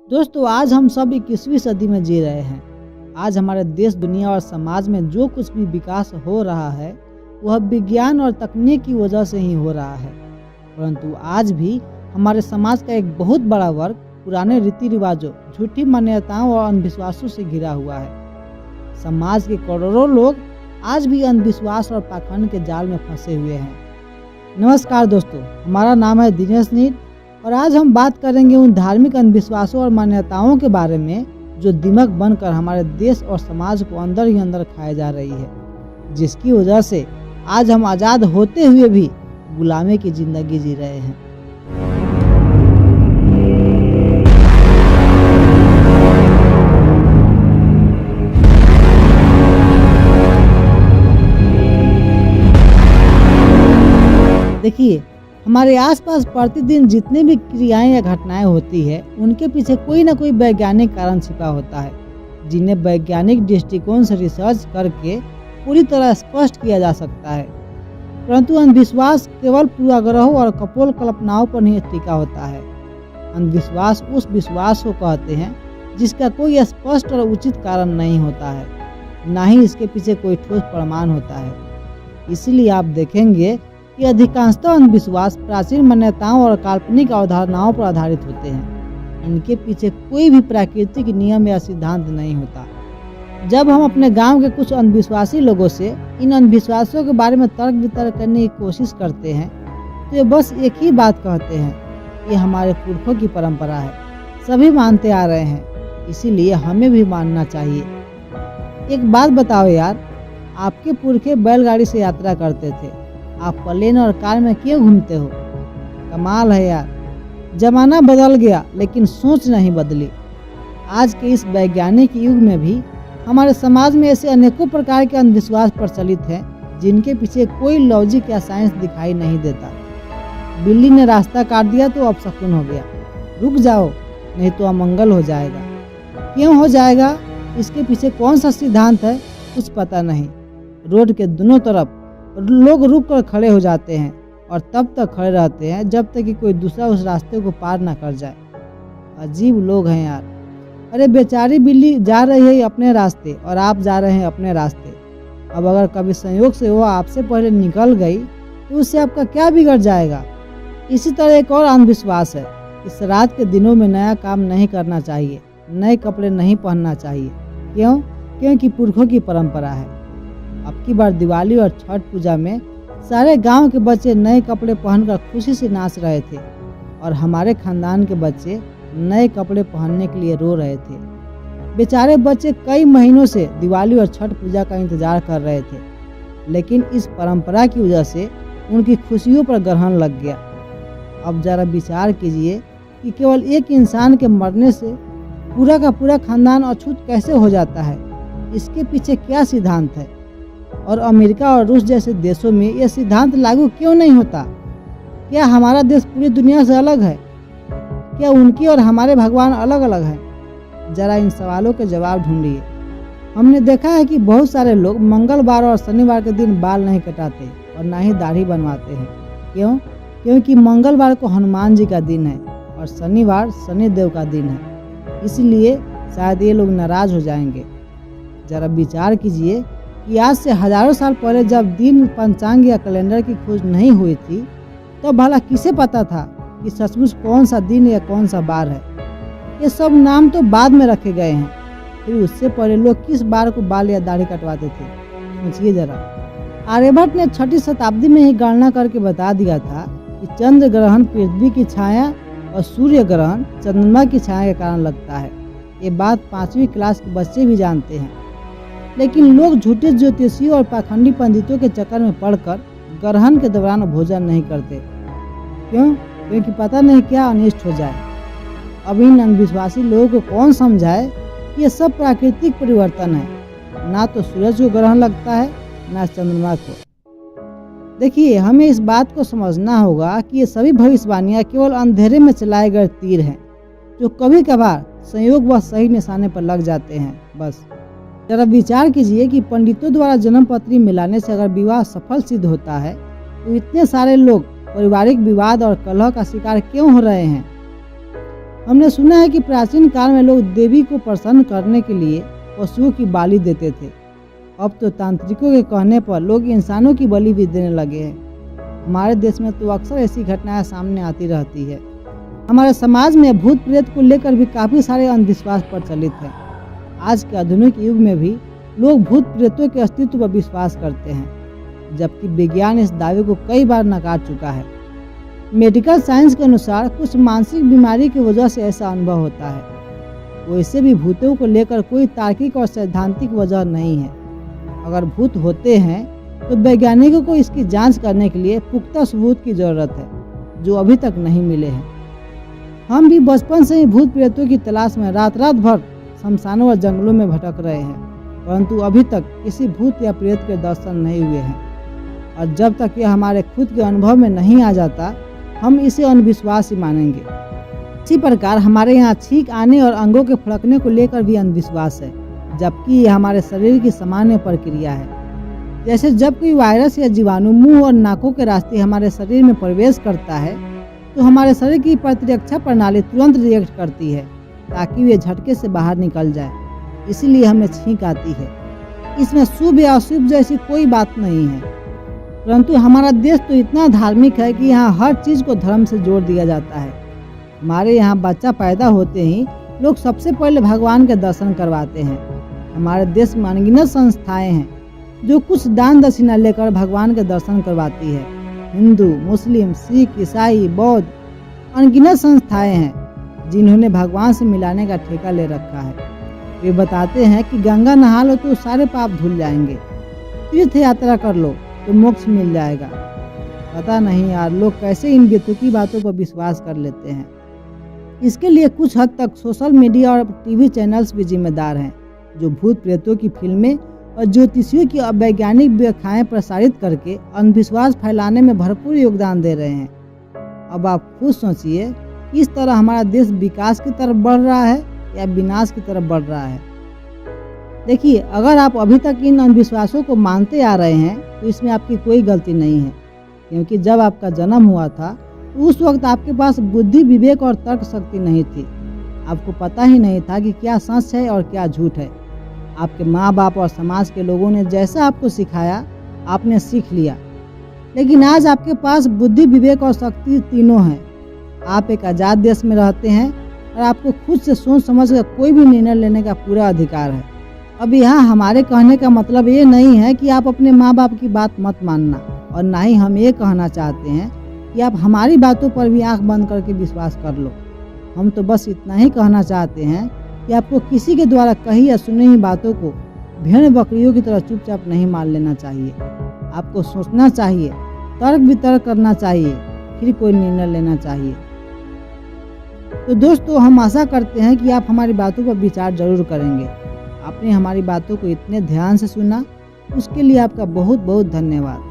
दोस्तों, आज हम सब 21वीं सदी में जी रहे हैं। आज हमारे देश, दुनिया और समाज में जो कुछ भी विकास हो रहा है वह विज्ञान और तकनीक की वजह से ही हो रहा है। परंतु आज भी हमारे समाज का एक बहुत बड़ा वर्ग पुराने रीति रिवाजों, झूठी मान्यताओं और अंधविश्वासों से घिरा हुआ है। समाज के करोड़ों लोग आज भी अंधविश्वास और पाखंड के जाल में फंसे हुए हैं। नमस्कार दोस्तों, हमारा नाम है दिनेश नील और आज हम बात करेंगे उन धार्मिक अंधविश्वासों और मान्यताओं के बारे में जो दिमक बनकर हमारे देश और समाज को अंदर ही अंदर खाए जा रही है, जिसकी वजह से आज हम आज़ाद होते हुए भी गुलामी की जिंदगी जी रहे हैं। देखिए, हमारे आसपास प्रतिदिन जितने भी क्रियाएं या घटनाएं होती है उनके पीछे कोई ना कोई वैज्ञानिक कारण छिपा होता है, जिन्हें वैज्ञानिक दृष्टिकोण से रिसर्च करके पूरी तरह स्पष्ट किया जा सकता है। परंतु अंधविश्वास केवल पूर्वाग्रहों और कपोल कल्पनाओं पर नहीं टिका होता है। अंधविश्वास उस विश्वास को कहते हैं जिसका कोई स्पष्ट और उचित कारण नहीं होता है, न ही इसके पीछे कोई ठोस प्रमाण होता है। इसलिए आप देखेंगे कि अधिकांशतः अंधविश्वास प्राचीन मान्यताओं और काल्पनिक अवधारणाओं पर आधारित होते हैं। इनके पीछे कोई भी प्राकृतिक नियम या सिद्धांत नहीं होता। जब हम अपने गांव के कुछ अंधविश्वासी लोगों से इन अंधविश्वासों के बारे में तर्क वितर्क करने की कोशिश करते हैं तो ये बस एक ही बात कहते हैं, ये हमारे पुरखों की परंपरा है, सभी मानते आ रहे हैं, इसीलिए हमें भी मानना चाहिए। एक बात बताओ यार, आपके पुरखे बैलगाड़ी से यात्रा करते थे, आप प्लेन और कार में क्यों घूमते हो? कमाल है यार, जमाना बदल गया लेकिन सोच नहीं बदली। आज के इस वैज्ञानिक युग में भी हमारे समाज में ऐसे अनेकों प्रकार के अंधविश्वास प्रचलित हैं जिनके पीछे कोई लॉजिक या साइंस दिखाई नहीं देता। बिल्ली ने रास्ता काट दिया तो अपशकुन हो गया, रुक जाओ नहीं तो अमंगल हो जाएगा। क्यों हो जाएगा? इसके पीछे कौन सा सिद्धांत है कुछ पता नहीं। रोड के दोनों तरफ लोग रुक कर खड़े हो जाते हैं और तब तक खड़े रहते हैं जब तक कि कोई दूसरा उस रास्ते को पार ना कर जाए। अजीब लोग हैं यार। अरे बेचारी बिल्ली जा रही है अपने रास्ते और आप जा रहे हैं अपने रास्ते। अब अगर कभी संयोग से वो आपसे पहले निकल गई तो उससे आपका क्या बिगड़ जाएगा? इसी तरह एक और अंधविश्वास है कि श्राद्ध के दिनों में नया काम नहीं करना चाहिए, नए कपड़े नहीं पहनना चाहिए। क्यों? क्योंकि पुरखों की परंपरा है। अब की बार दिवाली और छठ पूजा में सारे गांव के बच्चे नए कपड़े पहनकर खुशी से नाच रहे थे और हमारे खानदान के बच्चे नए कपड़े पहनने के लिए रो रहे थे। बेचारे बच्चे कई महीनों से दिवाली और छठ पूजा का इंतजार कर रहे थे, लेकिन इस परंपरा की वजह से उनकी खुशियों पर ग्रहण लग गया। अब जरा विचार कीजिए कि केवल एक इंसान के मरने से पूरा का पूरा खानदान अछूत कैसे हो जाता है? इसके पीछे क्या सिद्धांत है? और अमेरिका और रूस जैसे देशों में यह सिद्धांत लागू क्यों नहीं होता? क्या हमारा देश पूरी दुनिया से अलग है? क्या उनकी और हमारे भगवान अलग अलग हैं? जरा इन सवालों के जवाब ढूंढिए। हमने देखा है कि बहुत सारे लोग मंगलवार और शनिवार के दिन बाल नहीं कटाते और ना ही दाढ़ी बनवाते हैं। क्यों? क्योंकि मंगलवार को हनुमान जी का दिन है और शनिवार शनिदेव का दिन है, इसलिए शायद ये लोग नाराज हो जाएंगे। जरा विचार कीजिए कि आज से हजारों साल पहले जब दिन, पंचांग या कैलेंडर की खोज नहीं हुई थी तो भला किसे पता था कि सचमुच कौन सा दिन या कौन सा बार है? ये सब नाम तो बाद में रखे गए हैं। फिर उससे पहले लोग किस बार को बाल या दाढ़ी कटवाते थे? सोचिए जरा। आर्यभट्ट ने 6वीं शताब्दी में ही गणना करके बता दिया था कि चंद्र ग्रहण पृथ्वी की छाया और सूर्य ग्रहण चंद्रमा की छाया के कारण लगता है। ये बात 5वीं क्लास के बच्चे भी जानते हैं, लेकिन लोग झूठे ज्योतिषियों और पाखंडी पंडितों के चक्कर में पड़कर ग्रहण के दौरान भोजन नहीं करते। क्यों? क्योंकि पता नहीं क्या अनिष्ट हो जाए। अब इन अंधविश्वासी लोगों को कौन समझाए कि ये सब प्राकृतिक परिवर्तन है। ना तो सूरज को ग्रहण लगता है, ना चंद्रमा को। देखिए, हमें इस बात को समझना होगा कि ये सभी भविष्यवाणियाँ केवल अंधेरे में चलाए गए तीर हैं जो कभी कभार संयोग व सही निशाने पर लग जाते हैं। बस जरा विचार कीजिए कि पंडितों द्वारा जन्म पत्री मिलाने से अगर विवाह सफल सिद्ध होता है तो इतने सारे लोग पारिवारिक विवाद और कलह का शिकार क्यों हो रहे हैं? हमने सुना है कि प्राचीन काल में लोग देवी को प्रसन्न करने के लिए पशुओं की बलि देते थे। अब तो तांत्रिकों के कहने पर लोग इंसानों की बलि भी देने लगे हैं। हमारे देश में तो अक्सर ऐसी घटनाएं सामने आती रहती है। हमारे समाज में भूत प्रेत को लेकर भी काफ़ी सारे अंधविश्वास प्रचलित हैं। आज के आधुनिक युग में भी लोग भूत प्रेतों के अस्तित्व पर विश्वास करते हैं, जबकि विज्ञान इस दावे को कई बार नकार चुका है। मेडिकल साइंस के अनुसार कुछ मानसिक बीमारी की वजह से ऐसा अनुभव होता है। वैसे भी भूतों को लेकर कोई तार्किक और सैद्धांतिक वजह नहीं है। अगर भूत होते हैं तो वैज्ञानिकों को इसकी जांच करने के लिए पुख्ता सबूत की जरूरत है, जो अभी तक नहीं मिले हैं। हम भी बचपन से ही भूत प्रेतों की तलाश में रात भर शमशानों और जंगलों में भटक रहे हैं, परंतु अभी तक किसी भूत या प्रेत के दर्शन नहीं हुए हैं। और जब तक यह हमारे खुद के अनुभव में नहीं आ जाता, हम इसे अंधविश्वास ही मानेंगे। इसी प्रकार हमारे यहाँ छींक आने और अंगों के फड़कने को लेकर भी अंधविश्वास है, जबकि यह हमारे शरीर की सामान्य प्रक्रिया है। जैसे जब कोई वायरस या जीवाणु मुंह और नाकों के रास्ते हमारे शरीर में प्रवेश करता है, तो हमारे शरीर की प्रतिरक्षा प्रणाली तुरंत रिएक्ट करती है ताकि वे झटके से बाहर निकल जाए। इसीलिए हमें छींक आती है। इसमें शुभ या अशुभ जैसी कोई बात नहीं है, परंतु हमारा देश तो इतना धार्मिक है कि यहाँ हर चीज़ को धर्म से जोड़ दिया जाता है। हमारे यहाँ बच्चा पैदा होते ही लोग सबसे पहले भगवान के दर्शन करवाते हैं। हमारे देश में अनगिनत संस्थाएं हैं जो कुछ दान दक्षिणा लेकर भगवान के दर्शन करवाती है। हिंदू, मुस्लिम, सिख, ईसाई, बौद्ध अनगिनत संस्थाएं हैं जिन्होंने भगवान से मिलाने का ठेका ले रखा है। वे बताते हैं कि गंगा नहा लो तो सारे पाप धुल जाएंगे, तीर्थ यात्रा कर लो तो मोक्ष मिल जाएगा। पता नहीं यार, लोग कैसे इन बेतुकी बातों पर विश्वास कर लेते हैं। इसके लिए कुछ हद तक सोशल मीडिया और टीवी चैनल्स भी जिम्मेदार हैं, जो भूत प्रेतों की फिल्में और ज्योतिषियों की अवैज्ञानिक व्याख्याएं प्रसारित करके अंधविश्वास फैलाने में भरपूर योगदान दे रहे हैं। अब आप खुद सोचिए, इस तरह हमारा देश विकास की तरफ बढ़ रहा है या विनाश की तरफ बढ़ रहा है। देखिए, अगर आप अभी तक इन अंधविश्वासों को मानते आ रहे हैं तो इसमें आपकी कोई गलती नहीं है, क्योंकि जब आपका जन्म हुआ था तो उस वक्त आपके पास बुद्धि, विवेक और तर्क शक्ति नहीं थी। आपको पता ही नहीं था कि क्या सच है और क्या झूठ है। आपके माँ बाप और समाज के लोगों ने जैसा आपको सिखाया आपने सीख लिया। लेकिन आज आपके पास बुद्धि, विवेक और शक्ति तीनों हैं। आप एक आज़ाद देश में रहते हैं और आपको खुद से सोच समझ कर कोई भी निर्णय लेने का पूरा अधिकार है। अब यहाँ हमारे कहने का मतलब ये नहीं है कि आप अपने माँ बाप की बात मत मानना, और ना ही हम ये कहना चाहते हैं कि आप हमारी बातों पर भी आंख बंद करके विश्वास कर लो। हम तो बस इतना ही कहना चाहते हैं कि आपको किसी के द्वारा कही या सुनी हुई बातों को भेड़ बकरियों की तरह चुपचाप नहीं मान लेना चाहिए। आपको सोचना चाहिए, तर्क वितर्क करना चाहिए, फिर कोई निर्णय लेना चाहिए। तो दोस्तों, हम आशा करते हैं कि आप हमारी बातों पर विचार जरूर करेंगे। आपने हमारी बातों को इतने ध्यान से सुना, उसके लिए आपका बहुत बहुत धन्यवाद।